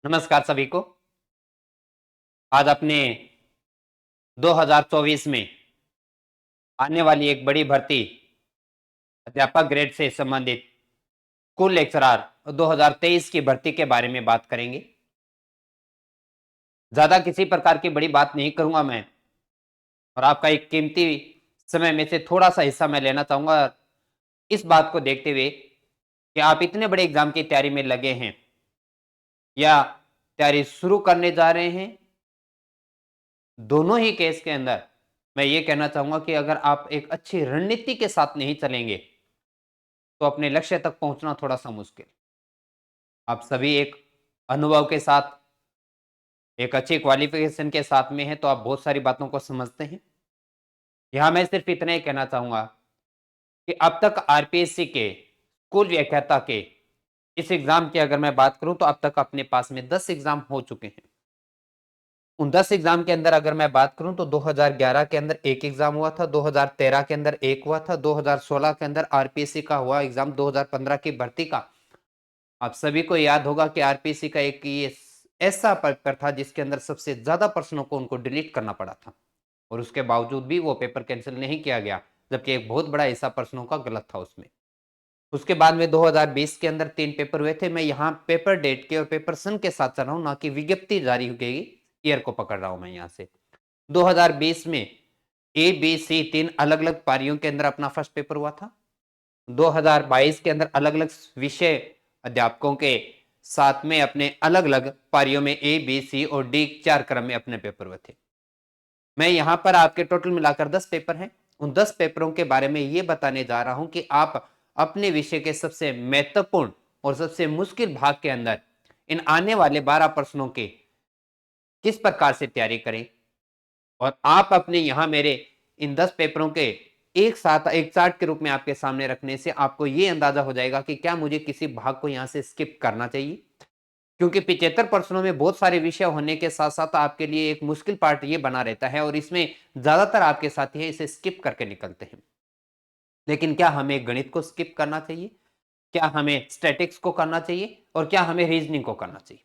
नमस्कार सभी को। आज अपने 2024 में आने वाली एक बड़ी भर्ती अध्यापक ग्रेड से संबंधित स्कूल लेक्चरर 2023 की भर्ती के बारे में बात करेंगे। ज्यादा किसी प्रकार की बड़ी बात नहीं करूंगा मैं, और आपका एक कीमती समय में से थोड़ा सा हिस्सा मैं लेना चाहूंगा इस बात को देखते हुए कि आप इतने बड़े एग्जाम की तैयारी में लगे हैं या तैयारी शुरू करने जा रहे हैं। दोनों ही केस के अंदर मैं ये कहना चाहूंगा कि अगर आप एक अच्छी रणनीति के साथ नहीं चलेंगे तो अपने लक्ष्य तक पहुंचना थोड़ा सा मुश्किल। आप सभी एक अनुभव के साथ, एक अच्छी क्वालिफिकेशन के साथ में हैं, तो आप बहुत सारी बातों को समझते हैं। यहां मैं सिर्फ इतना ही कहना चाहूंगा कि अब तक आरपीएससी के कुल व्याख्याता के इस एग्जाम की अगर मैं बात करूं तो अब तक अपने पास में 10 एग्जाम हो चुके हैं। उन 10 एग्जाम के अंदर अगर मैं बात करूं तो 2011 के अंदर एक एग्जाम हुआ था, 2013 के अंदर एक हुआ था, 2016 के अंदर आरपीएससी का हुआ एग्जाम, 2015 की भर्ती का आप सभी को याद होगा कि आरपीएससी का एक ये ऐसा पेपर था जिसके अंदर सबसे ज्यादा प्रश्नों को उनको डिलीट करना पड़ा था, और उसके बावजूद भी वो पेपर कैंसिल नहीं किया गया, जबकि एक बहुत बड़ा हिस्सा प्रश्नों का गलत था उसमें। उसके बाद में 2020 के अंदर 3 पेपर हुए थे। मैं यहाँ पेपर डेट के और पेपर सन के साथ चल रहा हूँ, ना कि विज्ञप्ति जारी हो गई ईयर को पकड़ रहा हूं मैं यहाँ से। 2020 में ए बी सी 3 अलग अलग पारियों के अंदर अपना फर्स्ट पेपर हुआ था। 2022 के अंदर अलग अलग विषय अध्यापकों के साथ में अपने अलग अलग पारियों में ए बी सी और डी 4 क्रम में अपने पेपर हुए थे। मैं यहां पर आपके टोटल मिलाकर 10 पेपर हैं। उन 10 पेपरों के बारे में यह बताने जा रहा हूं कि आप अपने विषय के सबसे महत्वपूर्ण और सबसे मुश्किल भाग के अंदर इन आने वाले 12 प्रश्नों के किस प्रकार से तैयारी करें, और आप अपने यहां मेरे इन 10 पेपरों के एक साथ एक चार्ट के रूप में आपके सामने रखने से आपको यह अंदाजा हो जाएगा कि क्या मुझे किसी भाग को यहां से स्किप करना चाहिए। क्योंकि 75 प्रश्नों में बहुत सारे विषय होने के साथ साथ आपके लिए एक मुश्किल पार्ट ये बना रहता है, और इसमें ज्यादातर आपके साथी है इसे स्किप करके निकलते हैं। लेकिन क्या हमें गणित को स्किप करना चाहिए, क्या हमें स्टैटिक्स को करना चाहिए, और क्या हमें रीजनिंग को करना चाहिए?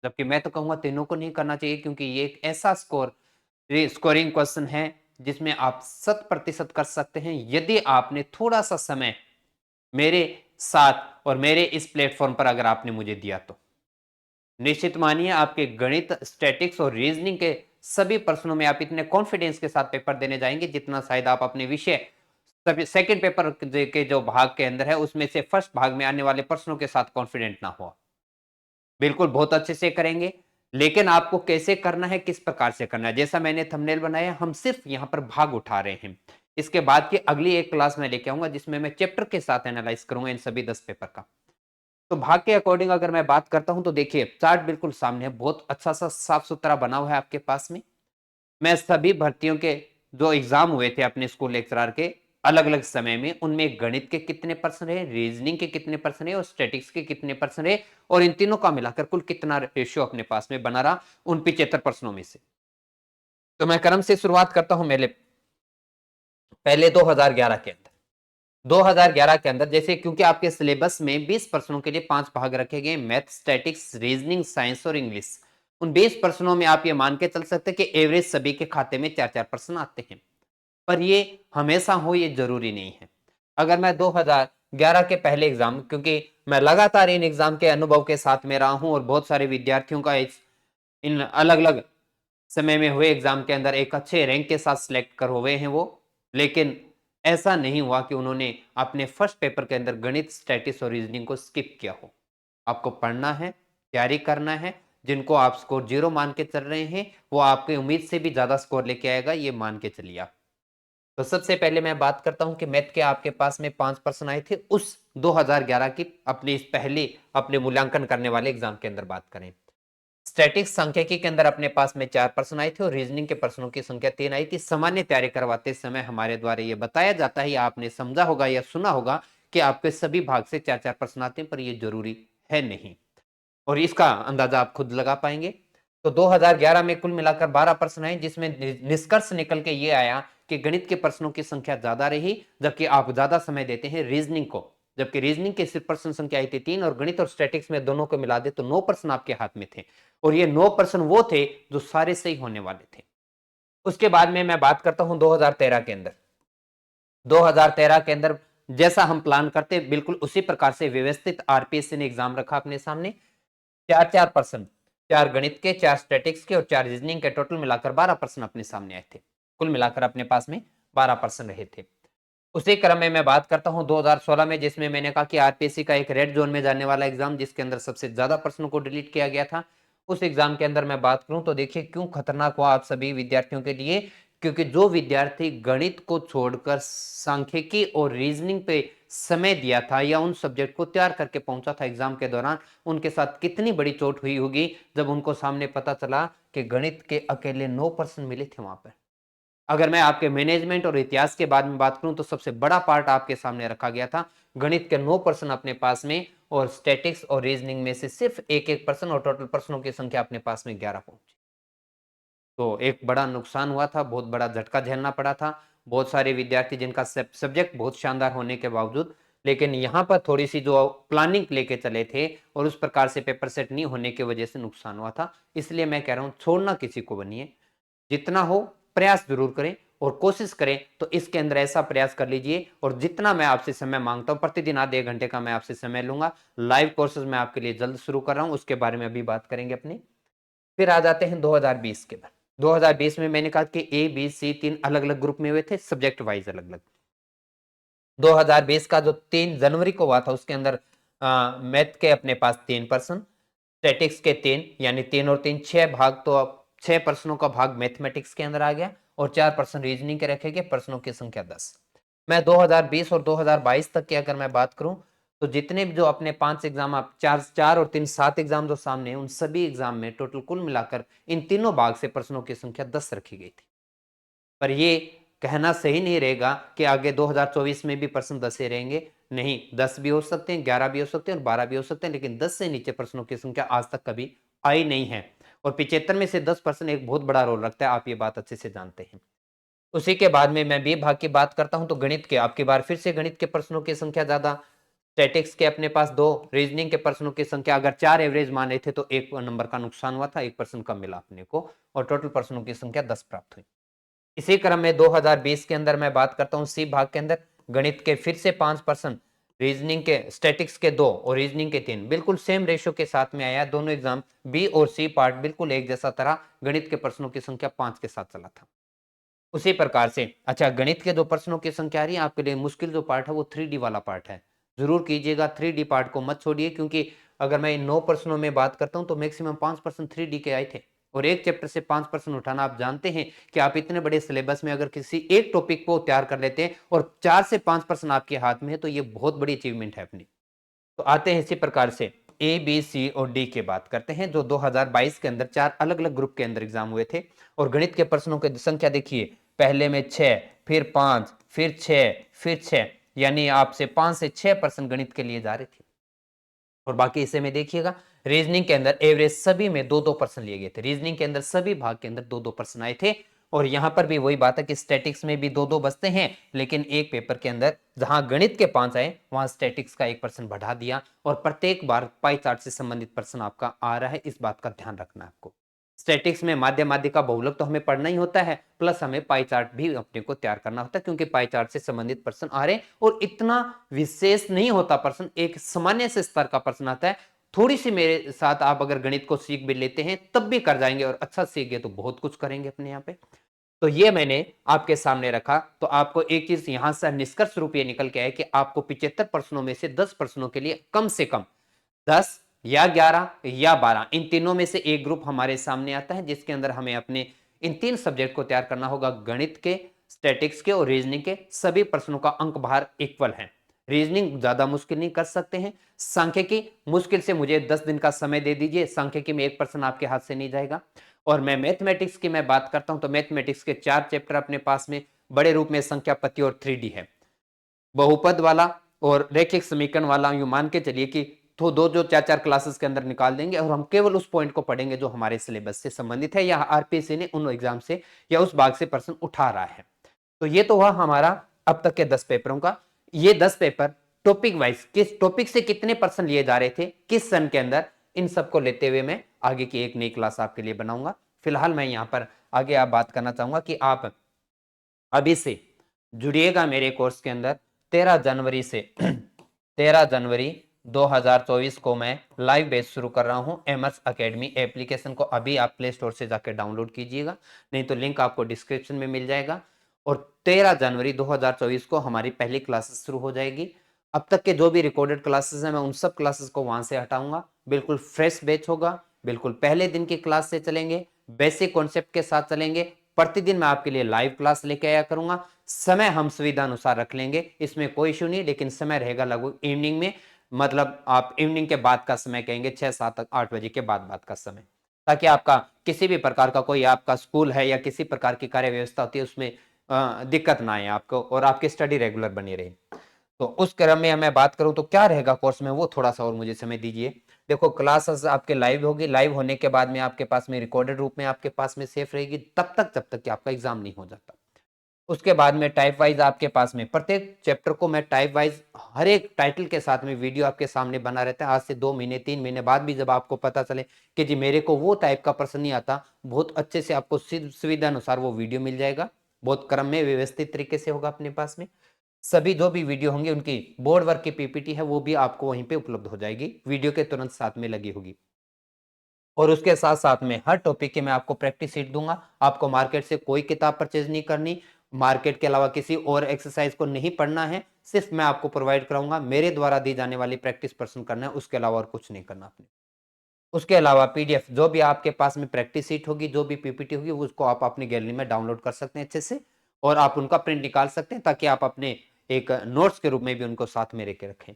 जबकि मैं तो कहूंगा तीनों को नहीं करना चाहिए, क्योंकि ये एक ऐसा स्कोरिंग क्वेश्चन है जिसमें आप 100% कर सकते हैं यदि आपने थोड़ा सा समय मेरे साथ और मेरे इस प्लेटफॉर्म पर अगर आपने मुझे दिया तो। निश्चित मानिए आपके गणित, स्टैटिक्स और रीजनिंग के सभी प्रश्नों में आप इतने कॉन्फिडेंस के साथ पेपर देने जाएंगे जितना शायद आप अपने विषय सेकंड पेपर के जो भाग के अंदर है उसमें से फर्स्ट भाग में आने वाले प्रश्नों के साथ कॉन्फिडेंट ना हो। बिल्कुल बहुत अच्छे से करेंगे, लेकिन आपको कैसे करना है, किस प्रकार से करना है, जैसा मैंने थंबनेल बनाया हम सिर्फ यहां पर भाग उठा रहे हैं। इसके बाद की अगली एक क्लास में लेके आऊंगा जिसमें मैं चैप्टर के साथ एनालाइज करूंगा इन सभी 10 पेपर का। तो भाग के अकॉर्डिंग अगर मैं बात करता हूं तो देखिए चार्ट बिल्कुल सामने है, बहुत अच्छा सा साफ सुथरा बना हुआ है आपके पास में। मैं सभी भर्तियों के जो एग्जाम हुए थे अपने स्कूल लेक्चरर के अलग अलग समय में, उनमें गणित के कितने परसेंट है, रीजनिंग के कितने परसेंट है और स्टैटिक्स के कितने परसेंट है, और इन तीनों का मिलाकर कुल कितना रेशियो अपने पास में बना रहा उन 75 प्रश्नों में से। तो मैं क्रम से शुरुआत करता हूं। मेरे पहले 2011 के अंदर 2011 के अंदर जैसे, क्योंकि आपके सिलेबस में 20 प्रश्नों के लिए 5 भाग रखे गए, मैथ, स्टैटिक्स, रीजनिंग, साइंस और इंग्लिश। उन 20 प्रश्नों में आप ये मान के चल सकते हैं कि एवरेज सभी के खाते में 4-4 प्रश्न आते हैं, पर ये हमेशा हो ये जरूरी नहीं है। अगर मैं 2011 के पहले एग्जाम, क्योंकि मैं लगातार इन एग्जाम के अनुभव के साथ में रहा हूं और बहुत सारे विद्यार्थियों का इन अलग अलग समय में हुए एग्जाम के अंदर एक अच्छे रैंक के साथ सिलेक्ट कर हुए हैं वो, लेकिन ऐसा नहीं हुआ कि उन्होंने अपने फर्स्ट पेपर के अंदर गणित, स्टैटिक्स और रीजनिंग को स्किप किया हो। आपको पढ़ना है, तैयारी करना है। जिनको आप स्कोर 0 मान के चल रहे हैं वो आपकी उम्मीद से भी ज्यादा स्कोर लेके आएगा, ये मान के चलिए आप। तो सबसे पहले मैं बात करता हूं कि मैथ के आपके पास में 5 प्रश्न आए थे उस 2011 की अपनी इस पहले अपने मूल्यांकन करने वाले एग्जाम के अंदर बात करें। स्टैटिक्स सांख्यिकी के अंदर अपने पास में 4 प्रश्न आए थे और रीजनिंग के प्रश्नों की संख्या 3 आई थी। सामान्य तैयारी करवाते समय हमारे द्वारा यह बताया जाता है, या आपने समझा होगा या सुना होगा कि आपके सभी भाग से 4-4 प्रश्न आते हैं, पर यह जरूरी है नहीं, और इसका अंदाजा आप खुद लगा पाएंगे। तो 2011 में कुल मिलाकर 12 प्रश्न आए, जिसमें निष्कर्ष निकल के ये आया कि गणित के प्रश्नों की संख्या ज्यादा रही, जबकि आप ज्यादा समय देते हैं रीजनिंग को। जबकि रीजनिंग के सिर्फ प्रश्न संख्या आई थी 3 और गणित और स्टैटिक्स में दोनों को मिला दे तो 9 प्रश्न आपके हाथ में थे और ये 9 प्रश्न वो थे जो सारे सही होने वाले थे। उसके बाद में मैं बात करता हूं 2013 के अंदर। 2013 के अंदर जैसा हम प्लान करते बिल्कुल उसी प्रकार से व्यवस्थित आरपीएससी ने एग्जाम रखा अपने सामने। 4-4 प्रश्न, 4 गणित के, 4 स्टैटिक्स के और 4 रीजनिंग के, टोटल मिलाकर 12 प्रश्न अपने सामने आए थे। कुल मिलाकर अपने पास में 12 प्रश्न रहे थे। उसी क्रम में मैं बात करता हूं 2016 में, जिसमें मैंने कहा कि आरपीएससी का एक रेड जोन में जाने वाला एग्जाम जिसके अंदर सबसे ज्यादा प्रश्नों को डिलीट किया गया था, उस एग्जाम के अंदर मैं बात करूं तो देखिए क्यों खतरनाक हुआ आप सभी विद्यार्थियों के लिए। क्योंकि जो विद्यार्थी गणित को छोड़कर सांख्यिकी और रीजनिंग पे समय दिया था या उन सब्जेक्ट को तैयार करके पहुंचा था एग्जाम के दौरान, उनके साथ कितनी बड़ी चोट हुई होगी जब उनको सामने पता चला कि गणित के अकेले 9% मिले थे वहां पर। अगर मैं आपके मैनेजमेंट और इतिहास के बारे में बात करूं तो सबसे बड़ा पार्ट आपके सामने रखा गया था। गणित के 9% अपने पास में और स्टैटिक्स और रीजनिंग में से सिर्फ 1-1% और टोटल प्रश्नों की संख्या अपने पास में 11 पहुंची। तो एक बड़ा नुकसान हुआ था, बहुत बड़ा झटका झेलना पड़ा था। बहुत सारे विद्यार्थी जिनका सब्जेक्ट बहुत शानदार होने के बावजूद, लेकिन यहाँ पर थोड़ी सी जो प्लानिंग लेके चले थे और उस प्रकार से पेपर सेट नहीं होने की वजह से नुकसान हुआ था। इसलिए मैं कह रहा हूँ छोड़ना किसी को बनिए, जितना हो प्रयास जरूर करें और कोशिश करें तो इसके अंदर ऐसा प्रयास कर लीजिए। और जितना मैं आपसे समय मांगता हूं प्रतिदिन आधे 1 घंटे का मैं आपसे समय लूंगा। लाइव कोर्सेज मैं आपके लिए जल्द शुरू कर रहा हूं, उसके बारे में अभी बात करेंगे अपनी। फिर आ जाते हैं 2020 के बाद। 2020 में मैंने कहा कि ए बी सी 3 अलग अलग ग्रुप में हुए थे, सब्जेक्ट वाइज अलग अलग। 2020 का जो 3 जनवरी को हुआ था उसके अंदर मैथ के अपने पास 3%, स्टैटिक्स के 3 यानी 3 और 3 6 भाग, तो अब 6 प्रश्नों का भाग मैथमेटिक्स के अंदर आ गया और 4% रीजनिंग के रखे गए, प्रश्नों की संख्या 10। मैं 2020 और 2022 तक की अगर मैं बात करूं तो जितने भी जो अपने 5 एग्जाम, आप 4 और 3 7 एग्जाम जो सामने हैं उन सभी एग्जाम में टोटल कुल मिलाकर इन तीनों भाग से प्रश्नों की संख्या 10 रखी गई थी। पर ये कहना सही नहीं रहेगा कि आगे 2024 में भी प्रश्न 10 ही रहेंगे। नहीं, 10 भी हो सकते हैं, 11 भी हो सकते हैं और 12 भी हो सकते हैं, लेकिन 10 से नीचे प्रश्नों की संख्या आज तक कभी आई नहीं है। और 75 में से 10% एक बहुत बड़ा रोल रखता है, आप ये बात अच्छे से जानते हैं। उसी के बाद में मैं बी भाग की बात करता हूं तो गणित के आपकी बार फिर से गणित के प्रश्नों की संख्या ज्यादा, स्टैटिक्स के अपने पास 2, रीजनिंग के प्रश्नों की संख्या अगर 4 एवरेज माने थे तो 1 नंबर का नुकसान हुआ था, 1% कम मिला अपने को और टोटल प्रश्नों की संख्या 10 प्राप्त हुई। इसी क्रम में 2020 के अंदर मैं बात करता हूं सी भाग के अंदर, गणित के फिर से 5%, रीजनिंग के स्टैटिक्स के 2 और रीजनिंग के 3, बिल्कुल सेम रेशियो के साथ में आया। दोनों एग्जाम बी और सी पार्ट बिल्कुल एक जैसा तरह, गणित के प्रश्नों की संख्या 5 के साथ चला था। उसी प्रकार से अच्छा, गणित के जो प्रश्नों की संख्या आ रही है आपके लिए मुश्किल जो पार्ट है वो 3D वाला पार्ट है, जरूर कीजिएगा। 3D पार्ट को मत छोड़िए, क्योंकि अगर मैं इन 9 प्रश्नों में बात करता हूं तो मैक्सिमम 5% 3D के आए थे और एक चैप्टर से 5% उठाना, आप जानते हैं कि आप इतने बड़े सिलेबस में अगर किसी एक टॉपिक को तैयार कर लेते हैं और 4 से 5% आपके हाथ में है तो ये बहुत बड़ी अचीवमेंट है अपनी। तो आते हैं इसी प्रकार से ए बी सी और डी की बात करते हैं, जो 2022 के अंदर 4 अलग अलग ग्रुप के अंदर एग्जाम हुए थे। और गणित के प्रश्नों की संख्या देखिए, पहले में 6, फिर 5, फिर 6, फिर 6, यानी आपसे 5 से 6% गणित के लिए जा रहे थे। और बाकी इसे में देखिएगा, रीजनिंग के अंदर एवरेज सभी में 2-2% लिए गए थे, रीजनिंग के अंदर सभी भाग के अंदर 2-2% आए थे। और यहां पर भी वही बात है कि स्टैटिक्स में भी 2-2 बचते हैं, लेकिन एक पेपर के अंदर जहां गणित के 5 आए वहां स्टैटिक्स का 1% बढ़ा दिया और प्रत्येक बार पाई चार्ट से संबंधित प्रश्न आपका आ रहा है, इस बात का ध्यान रखना आपको। स्टैटिक्स में माध्य माध्यिका बहुलक तो हमें पढ़ना ही होता है, प्लस हमें पाई चार्ट भी अपने को तैयार करना होता है, क्योंकि पाई चार्ट से संबंधित प्रश्न आ रहे हैं और इतना विशेष नहीं होता प्रश्न, एक सामान्य से स्तर का प्रश्न आता है। थोड़ी सी मेरे साथ आप अगर गणित को सीख भी लेते हैं तब भी कर जाएंगे, और अच्छा सीख गए तो बहुत कुछ करेंगे अपने यहाँ पे। तो ये मैंने आपके सामने रखा, तो आपको एक चीज यहां से निष्कर्ष रूप ये निकल के आया कि आपको 75 प्रश्नों में से 10 प्रश्नों के लिए कम से कम 10 या 11 या 12 इन तीनों में से एक ग्रुप हमारे सामने आता है, जिसके अंदर हमें अपने इन 3 सब्जेक्ट को तैयार करना होगा। गणित के, स्टैटिक्स के और रीजनिंग के सभी प्रश्नों का अंक भार इक्वल है। रीजनिंग ज्यादा मुश्किल नहीं कर सकते हैं, सांख्यिकी मुश्किल से मुझे 10 दिन का समय दे दीजिए, सांख्यिकी में 1% आपके हाथ से नहीं जाएगा। और मैं मैथमेटिक्स की मैं बात करता हूं तो मैथमेटिक्स के 4 चैप्टर अपने पास में बड़े रूप में संख्या पति और 3D है, बहुपद वाला और रैखिक समीकरण वाला। यूं मान के चलिए कि तो दो जो 4-4 क्लासेस के अंदर निकाल देंगे और हम केवल उस पॉइंट को पढ़ेंगे जो हमारे सिलेबस से संबंधित है या आरपीएससी ने उन एग्जाम से या उस भाग से प्रश्न उठा रहा है। तो ये तो हुआ हमारा अब तक के 10 पेपरों का। ये 10 पेपर टॉपिक वाइज किस टॉपिक से कितने पर्सन लिए जा रहे थे किस सन के अंदर, इन सबको लेते हुए मैं आगे की एक नई क्लास आपके लिए बनाऊंगा। फिलहाल मैं यहाँ पर आगे आप बात करना चाहूंगा कि आप अभी से जुड़िएगा मेरे कोर्स के अंदर। 13 जनवरी से 13 जनवरी 2024 को मैं लाइव बैच शुरू कर रहा हूं। एमएस एकेडमी एप्लीकेशन को अभी आप प्ले स्टोर से जाकर डाउनलोड कीजिएगा, नहीं तो लिंक आपको डिस्क्रिप्शन में मिल जाएगा। और 13 जनवरी 2024 को हमारी पहली क्लासेस शुरू हो जाएगी। अब तक के जो भी रिकॉर्डेड क्लासेस हैं मैं उन सब क्लासेस को वहां से हटाऊंगा। बिल्कुल फ्रेश बैच होगा, बिल्कुल पहले दिन की क्लास से चलेंगे, बेसिक कॉन्सेप्ट के साथ चलेंगे। प्रतिदिन मैं आपके लिए लाइव क्लास लेके आया करूंगा। समय हम सुविधा अनुसार रख लेंगे, इसमें कोई इशू नहीं, लेकिन समय रहेगा लगभग इवनिंग में, मतलब आप इवनिंग के बाद का समय कहेंगे, 6 7 8 बजे के बाद का समय, ताकि आपका किसी भी प्रकार का कोई आपका स्कूल है या किसी प्रकार की कार्य व्यवस्था होती है उसमें दिक्कत ना आए आपको और आपकी स्टडी रेगुलर बनी रहे। तो उस क्रम में मैं बात करूं तो क्या रहेगा कोर्स में, वो थोड़ा सा और मुझे समय दीजिए। देखो क्लासेस आपके लाइव होगी, लाइव होने के बाद में आपके पास में रिकॉर्डेड रूप में आपके पास में सेफ रहेगी तब तक जब तक कि आपका एग्जाम नहीं हो जाता। उसके बाद में टाइप वाइज आपके पास में प्रत्येक चैप्टर को मैं टाइप वाइज हर एक टाइटल के साथ में वीडियो आपके सामने बना रहता है। आज से 2 महीने 3 महीने बाद भी जब आपको पता चले कि जी मेरे को वो टाइप का प्रश्न नहीं आता, बहुत अच्छे से आपको सुविधा अनुसार वो वीडियो मिल जाएगा। बहुत क्रम में व्यवस्थित तरीके से होगा अपने पास में। सभी जो भी वीडियो होंगे उनकी बोर्ड वर्क की पीपीटी है वो भी आपको वहीं पे उपलब्ध हो जाएगी, वीडियो के तुरंत साथ में लगी होगी। और उसके साथ साथ में हर टॉपिक की मैं आपको प्रैक्टिस शीट दूंगा। आपको मार्केट से कोई किताब परचेज नहीं करनी, मार्केट के अलावा किसी और एक्सरसाइज को नहीं पढ़ना है, सिर्फ मैं आपको प्रोवाइड कराऊंगा मेरे द्वारा दी जाने वाली प्रैक्टिस पर्सन करना है, उसके अलावा और कुछ नहीं करना आपने। उसके अलावा पीडीएफ जो भी आपके पास में प्रैक्टिस शीट होगी, जो भी पीपीटी होगी, उसको आप अपनी गैलरी में डाउनलोड कर सकते हैं अच्छे से, और आप उनका प्रिंट निकाल सकते हैं ताकि आप अपने एक नोट्स के रूप में भी उनको साथ में लेके रखें।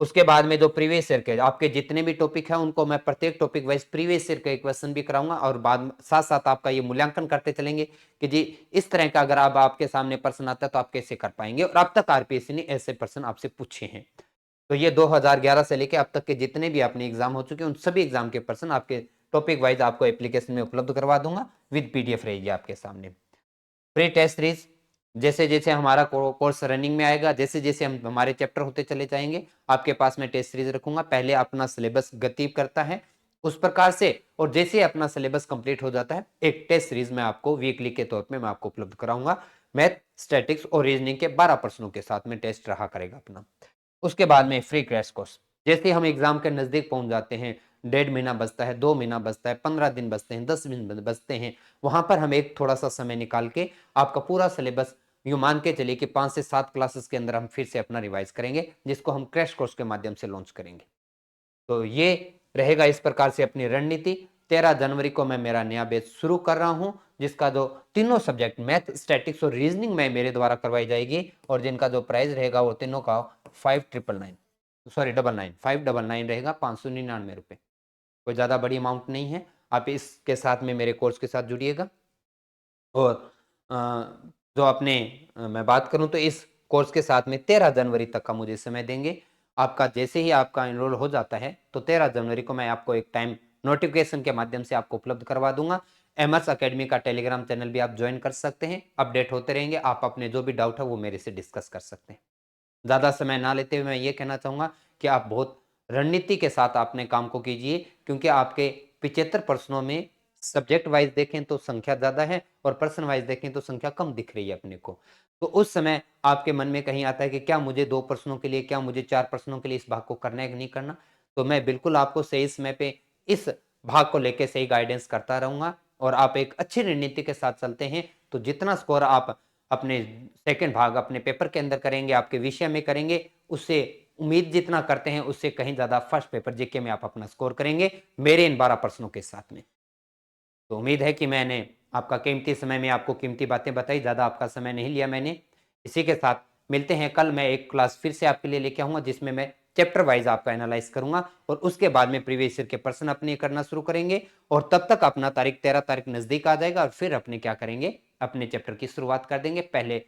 उसके बाद में जो प्रीवियस ईयर के आपके जितने भी टॉपिक हैं उनको मैं प्रत्येक टॉपिक वाइज प्रीवियस ईयर के क्वेश्चन भी कराऊंगा, और बाद में साथ साथ आपका ये मूल्यांकन करते चलेंगे कि जी इस तरह का अगर आप आपके सामने प्रश्न आता है तो आप कैसे कर पाएंगे, और अब तक आरपीएससी ने ऐसे प्रश्न आपसे पूछे हैं। तो ये 2011 से लेके अब तक के जितने भी अपने एग्जाम हो चुके हैं उन सभी एग्जाम के प्रश्न आपके टॉपिक वाइज आपको एप्लीकेशन में उपलब्ध करवा दूंगा, विद पीडीएफ रहेगी आपके सामने। प्री टेस्ट सीरीज जैसे जैसे हमारा कोर्स रनिंग में आएगा, जैसे जैसे हम हमारे चैप्टर होते चले जाएंगे, आपके पास में टेस्ट सीरीज रखूंगा। पहले अपना सिलेबस गति करता है उस प्रकार से, और जैसे अपना सिलेबस कंप्लीट हो जाता है एक टेस्ट सीरीज में आपको वीकली के तौर पे मैं आपको उपलब्ध कराऊंगा। मैथ, स्टैटिक्स और रीजनिंग के 12 प्रश्नों के साथ में टेस्ट रहा करेगा अपना। उसके बाद में फ्री क्रैश कोर्स, जैसे हम एग्जाम के नजदीक पहुंच जाते हैं, 1.5 महीना बचता है, 2 महीना बचता है, 15 दिन बचते हैं, 10 दिन बचते हैं, वहां पर हम एक थोड़ा सा समय निकाल के आपका पूरा सिलेबस यूं मान के चलिए कि 5 से 7 क्लासेस के अंदर हम फिर से अपना रिवाइज करेंगे, जिसको हम क्रैश कोर्स के माध्यम से लॉन्च करेंगे। तो ये रहेगा इस प्रकार से अपनी रणनीति। 13 जनवरी को मैं मेरा नया बैच शुरू कर रहा हूं, जिसका जो तीनों सब्जेक्ट मैथ, स्टैटिक्स और रीजनिंग में मेरे द्वारा करवाई जाएगी, और जिनका जो प्राइस रहेगा वो तीनों का 599 रहेगा, 599 रुपए। कोई ज्यादा बड़ी अमाउंट नहीं है। आप इसके साथ में मेरे कोर्स के साथ जुड़िएगा। और अ, जो अपने मैं बात करूं तो इस कोर्स के साथ में 13 जनवरी तक का मुझे समय देंगे। आपका जैसे ही आपका एनरोल हो जाता है तो 13 जनवरी को मैं आपको एक टाइम नोटिफिकेशन के माध्यम से आपको उपलब्ध करवा दूंगा। एमएस एकेडमी का टेलीग्राम चैनल भी आप ज्वाइन कर सकते हैं, अपडेट होते रहेंगे। आप अपने जो भी डाउट है वो मेरे से डिस्कस कर सकते हैं। ज़्यादा समय ना लेते हुए मैं ये कहना चाहूँगा कि आप बहुत रणनीति के साथ अपने काम को कीजिए, क्योंकि आपके 75 प्रश्नों में सब्जेक्ट वाइज देखें तो संख्या ज़्यादा है और पर्सन वाइज देखें तो संख्या कम दिख रही है अपने को। तो उस समय आपके मन में कहीं आता है कि क्या मुझे 2 प्रश्नों के लिए, क्या मुझे 4 प्रश्नों के लिए इस भाग को करना है कि नहीं करना? तो मैं बिल्कुल आपको सही समय पे इस भाग को लेके सही गाइडेंस करता रहूँगा, और आप एक अच्छी रणनीति के साथ चलते हैं तो जितना स्कोर आप अपने सेकंड भाग अपने पेपर के अंदर करेंगे, आपके विषय में करेंगे, उससे उम्मीद जितना करते हैं उससे कहीं ज्यादा फर्स्ट पेपर जीके में आप अपना स्कोर करेंगे मेरे इन 12 प्रश्नों के साथ में। तो उम्मीद है कि मैंने आपका कीमती समय में आपको कीमती बातें बताई, ज्यादा आपका समय नहीं लिया मैंने। इसी के साथ मिलते हैं कल। मैं एक क्लास फिर से आपके लिए लेके आऊंगा जिसमें मैं चैप्टर वाइज आपका एनालाइज करूंगा, और उसके बाद में प्रीवियस ईयर के प्रश्न अपने करना शुरू करेंगे। और तब तक अपना तारीख 13 तारीख नजदीक आ जाएगा, और फिर अपने क्या करेंगे, अपने चैप्टर की शुरुआत कर देंगे, पहले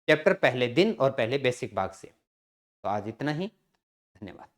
चैप्टर पहले दिन और पहले बेसिक भाग से। तो आज इतना ही। धन्यवाद।